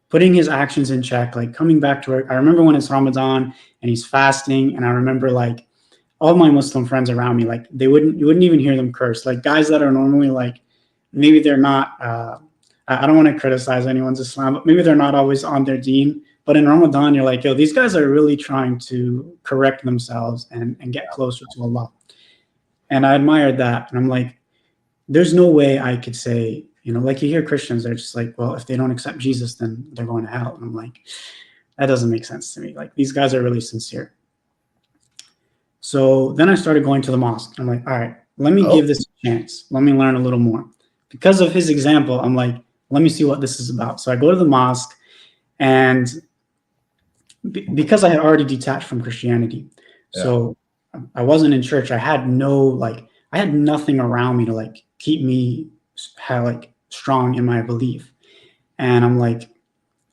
putting his actions in check, like coming back to work. I remember when it's Ramadan and he's fasting, and I remember like all my Muslim friends around me, like you wouldn't even hear them curse. Like guys that are normally like, maybe they're not, I don't want to criticize anyone's Islam, but maybe they're not always on their deen. But in Ramadan, you're like, yo, these guys are really trying to correct themselves and get closer to Allah. And I admired that. And I'm like, there's no way I could say, like you hear Christians, they're just like, well, if they don't accept Jesus, then they're going to hell. And I'm like, that doesn't make sense to me. Like these guys are really sincere. So then I started going to the mosque. I'm like, all right, let me give this a chance. Let me learn a little more. Because of his example, I'm like, let me see what this is about. So I go to the mosque, and because I had already detached from Christianity, so I wasn't in church. I had nothing around me to like keep me strong in my belief. And I'm like,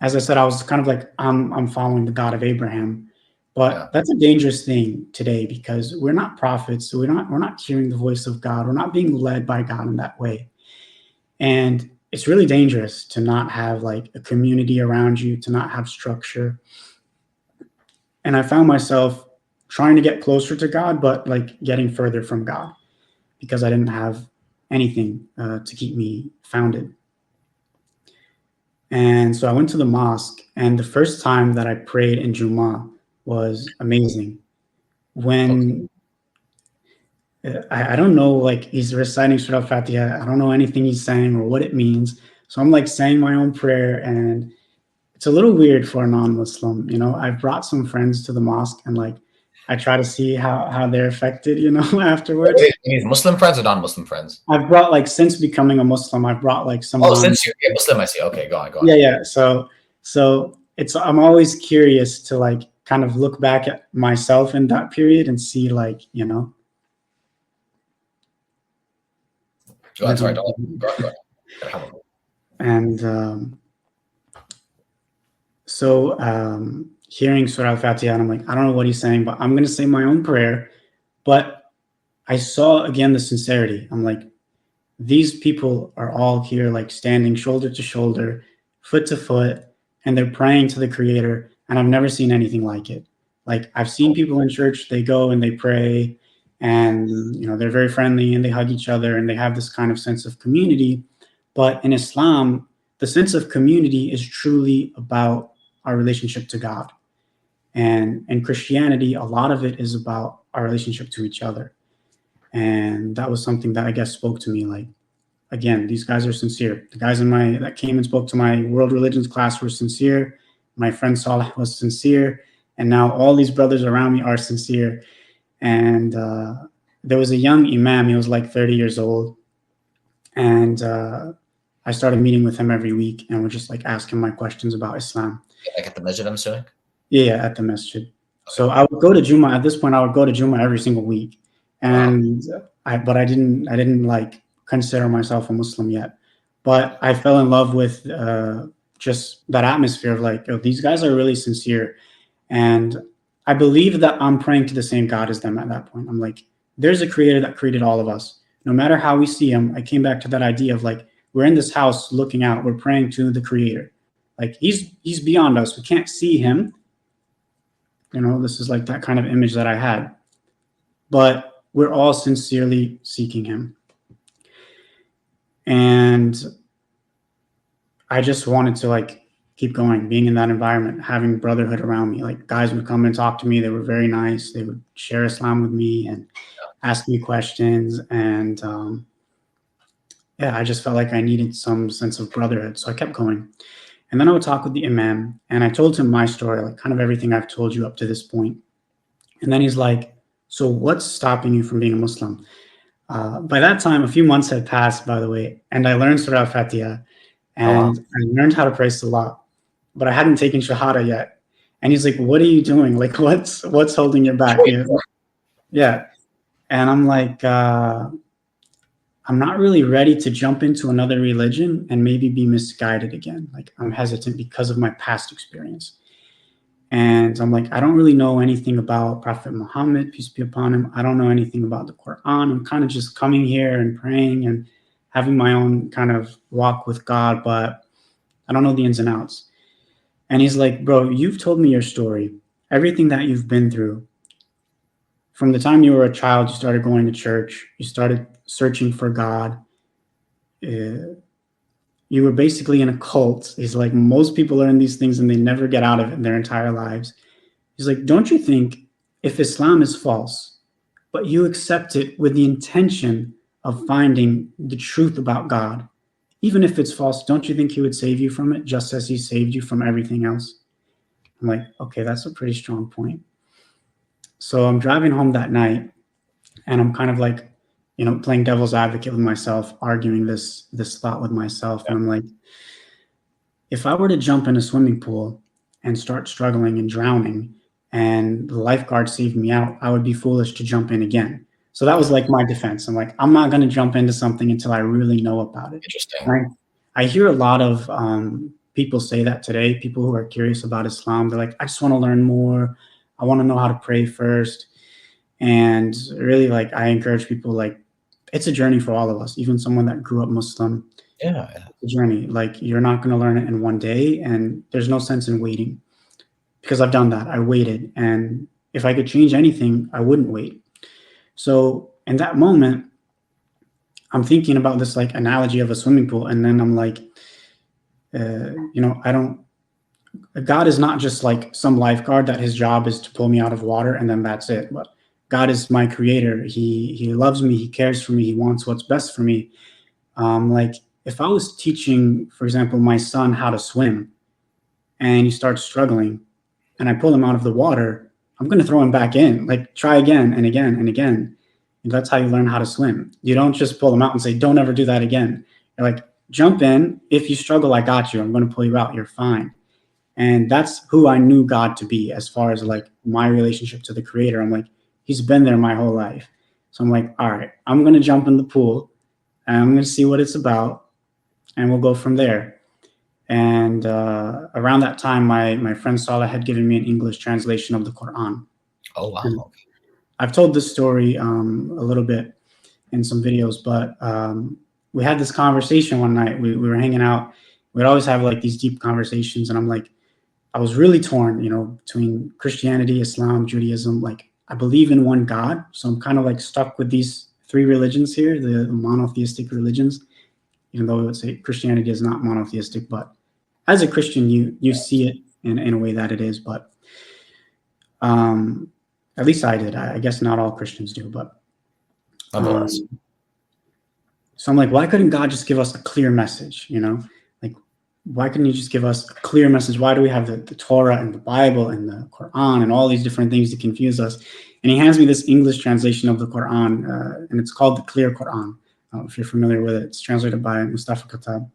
as I said, I was kind of like, I'm following the God of Abraham. But that's a dangerous thing today, because we're not prophets. So we're not hearing the voice of God. We're not being led by God in that way. And it's really dangerous to not have like a community around you, to not have structure. And I found myself trying to get closer to God, but like getting further from God, because I didn't have anything to keep me founded. And so I went to the mosque, and the first time that I prayed in Jummah was amazing. When I don't know, like he's reciting Surah Al-Fatiha, I don't know anything he's saying or what it means. So I'm like saying my own prayer, and it's a little weird for a non-Muslim. I've brought some friends to the mosque, and like I try to see how they're affected, afterwards. Wait, you mean Muslim friends or non-Muslim friends? I've brought, like, since becoming a Muslim, I've brought like some. Oh, since you're a Muslim, I see. Okay, go on. Yeah. So I'm always curious to like kind of look back at myself in that period and see like, Go on, sorry, don't go on. And so hearing Surah Al-Fatiha, and I'm like, I don't know what he's saying, but I'm going to say my own prayer. But I saw again the sincerity. I'm like, these people are all here, like standing shoulder to shoulder, foot to foot, and they're praying to the Creator. And I've never seen anything like it. Like I've seen people in church, they go and they pray, and they're very friendly and they hug each other and they have this kind of sense of community. But in Islam, the sense of community is truly about our relationship to God. And in Christianity, a lot of it is about our relationship to each other. And that was something that I guess spoke to me. Like, again, these guys are sincere. The guys that came and spoke to my world religions class were sincere. My friend Saleh was sincere. And now all these brothers around me are sincere. And there was a young imam. He was like 30 years old. And I started meeting with him every week, and we're just like asking my questions about Islam. Like at the masjid, I'm assuming? Yeah, at the masjid. Okay. So I would go to Jummah. At this point, I would go to Jummah every single week. And I didn't like consider myself a Muslim yet, but I fell in love with just that atmosphere of like, oh, these guys are really sincere. And I believe that I'm praying to the same God as them at that point. I'm like, there's a creator that created all of us. No matter how we see him, I came back to that idea of like, we're in this house looking out, we're praying to the Creator. Like he's beyond us. We can't see him. This is like that kind of image that I had. But we're all sincerely seeking him. And I just wanted to like keep going, being in that environment, having brotherhood around me. Like guys would come and talk to me. They were very nice. They would share Islam with me and ask me questions. And I just felt like I needed some sense of brotherhood. So I kept going. And then I would talk with the imam, and I told him my story, like kind of everything I've told you up to this point. And then he's like, so what's stopping you from being a Muslim? By that time, a few months had passed, by the way, and I learned Surah Al-Fatiha, and I learned how to pray Salah, but I hadn't taken Shahada yet. And he's like, what are you doing? Like, what's holding you back? Yeah. And I'm like, I'm not really ready to jump into another religion and maybe be misguided again. Like I'm hesitant because of my past experience. And I'm like, I don't really know anything about Prophet Muhammad, peace be upon him. I don't know anything about the Quran. I'm kind of just coming here and praying and having my own kind of walk with God. But I don't know the ins and outs. And he's like, bro, you've told me your story, everything that you've been through. From the time you were a child, you started going to church, you started searching for God. Uh, you were basically in a cult. He's like, most people learn these things and they never get out of it in their entire lives. He's like, don't you think if Islam is false, but you accept it with the intention of finding the truth about God, even if it's false, don't you think he would save you from it just as he saved you from everything else? I'm like, okay, that's a pretty strong point. So I'm driving home that night and I'm kind of like, playing devil's advocate with myself, arguing this thought with myself. And I'm like, if I were to jump in a swimming pool and start struggling and drowning and the lifeguard saved me out, I would be foolish to jump in again. So that was like my defense. I'm like, I'm not going to jump into something until I really know about it. Interesting. I hear a lot of people say that today, people who are curious about Islam. They're like, I just want to learn more. I want to know how to pray first. And really, like, I encourage people, like, it's a journey for all of us, even someone that grew up Muslim. Yeah. It's a journey. Like, you're not going to learn it in one day, and there's no sense in waiting, because I've done that. I waited, and if I could change anything, I wouldn't wait. So in that moment, I'm thinking about this like analogy of a swimming pool, and then I'm like, I don't. God is not just like some lifeguard that his job is to pull me out of water and then that's it. But God is my creator. He loves me. He cares for me. He wants what's best for me. Like if I was teaching, for example, my son how to swim, and he starts struggling, and I pull him out of the water, I'm going to throw him back in. Like try again and again and again. And that's how you learn how to swim. You don't just pull them out and say, don't ever do that again. You're like, jump in. If you struggle, I got you. I'm going to pull you out. You're fine. And that's who I knew God to be as far as like my relationship to the creator. I'm like, he's been there my whole life. So I'm like, all right, I'm going to jump in the pool and I'm going to see what it's about. And we'll go from there. And around that time, my friend Salah had given me an English translation of the Quran. Oh, wow. And I've told this story a little bit in some videos, but we had this conversation one night. We were hanging out. We'd always have like these deep conversations. And I'm like, I was really torn, between Christianity, Islam, Judaism. Like, I believe in one God. So I'm kind of like stuck with these three religions here, the monotheistic religions, even though I would say Christianity is not monotheistic. But as a Christian, you see it in a way that it is. But at least I did. I guess not all Christians do, but so I'm like, why couldn't God just give us a clear message? Like, why couldn't he just give us a clear message? Why do we have the Torah and the Bible and the Quran and all these different things to confuse us? And he hands me this English translation of the Quran, and it's called the Clear Quran. If you're familiar with it, it's translated by Mustafa Khattab.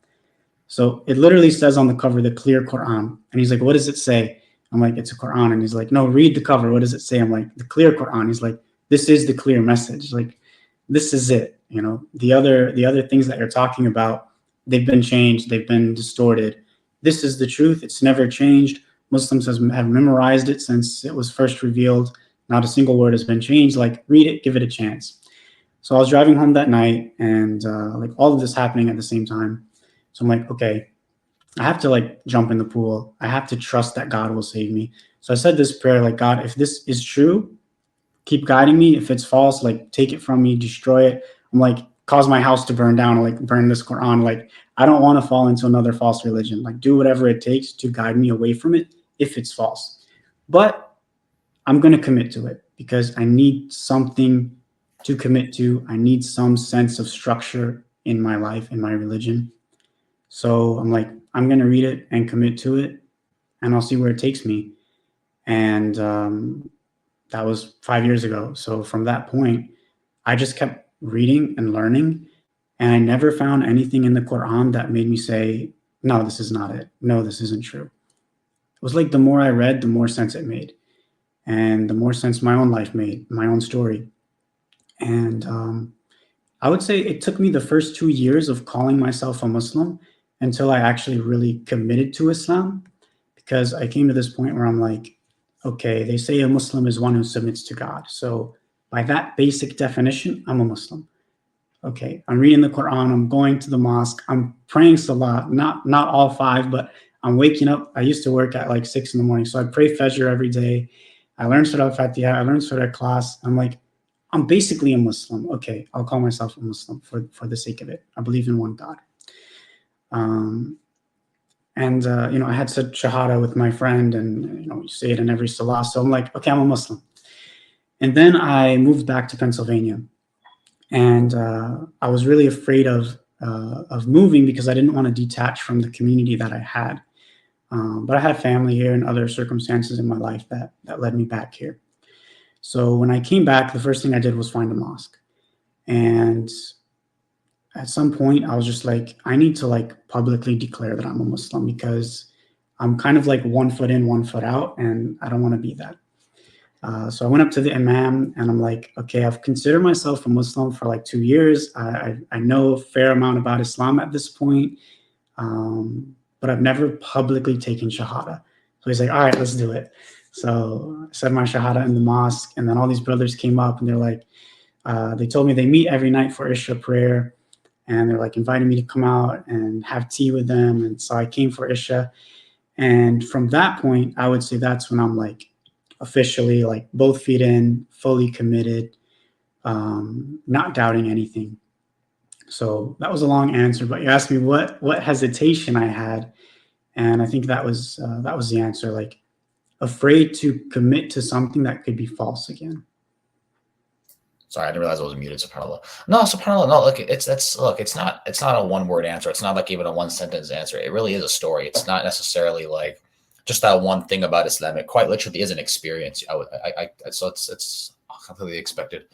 So it literally says on the cover, the Clear Quran. And he's like, what does it say? I'm like, it's a Quran. And he's like, no, read the cover. What does it say? I'm like, the Clear Quran. He's like, this is the clear message. Like, this is it. The other things that you're talking about, they've been changed. They've been distorted. This is the truth. It's never changed. Muslims have memorized it since it was first revealed. Not a single word has been changed. Like, read it, give it a chance. So I was driving home that night, and like all of this happening at the same time. So I'm like, okay, I have to like jump in the pool. I have to trust that God will save me. So I said this prayer, like, God, if this is true, keep guiding me. If it's false, like, take it from me, destroy it. I'm like, cause my house to burn down, or like burn this Quran. Like, I don't want to fall into another false religion. Like, do whatever it takes to guide me away from it if it's false. But I'm going to commit to it because I need something to commit to. I need some sense of structure in my life, in my religion. So I'm like, I'm going to read it and commit to it, and I'll see where it takes me. And that was 5 years ago. So from that point, I just kept reading and learning, and I never found anything in the Quran that made me say, no, this is not it. No, this isn't true. It was like the more I read, the more sense it made, and the more sense my own life made, my own story. And I would say it took me the first 2 years of calling myself a Muslim until I actually really committed to Islam, because I came to this point where I'm like, okay, they say a Muslim is one who submits to God. So by that basic definition, I'm a Muslim. Okay, I'm reading the Quran. I'm going to the mosque. I'm praying Salah, not all five, but I'm waking up. I used to work at like 6 in the morning, so I pray Fajr every day. I learned Surah Fatiha. I learned Surah class. I'm like, I'm basically a Muslim. Okay, I'll call myself a Muslim for the sake of it. I believe in one God. Um, and I had said Shahada with my friend, and you say it in every Salah. So I'm like, okay, I'm a Muslim. And then I moved back to Pennsylvania, and I was really afraid of moving because I didn't want to detach from the community that I had. But I had family here and other circumstances in my life that led me back here. So when I came back, the first thing I did was find a mosque, and at some point I was just like, I need to like publicly declare that I'm a Muslim because I'm kind of like 1 foot in, 1 foot out, and I don't want to be that. So I went up to the imam and I'm like, okay, I've considered myself a Muslim for like 2 years. I know a fair amount about Islam at this point, but I've never publicly taken Shahada. So he's like, all right, let's do it. So I said my Shahada in the mosque, and then all these brothers came up and they're like, they told me they meet every night for Isha prayer, and they're like inviting me to come out and have tea with them. And so I came for Isha. And from that point, I would say that's when I'm like officially like both feet in, fully committed, not doubting anything. So that was a long answer, but you asked me what hesitation I had, and I think that was the answer. Like afraid to commit to something that could be false again. Sorry, I didn't realize I was muted. SubhanAllah. No, SubhanAllah. No, look, it's not a one word answer. It's not like even a one sentence answer. It really is a story. It's not necessarily like just that one thing about Islam. It quite literally is an experience. So it's completely expected.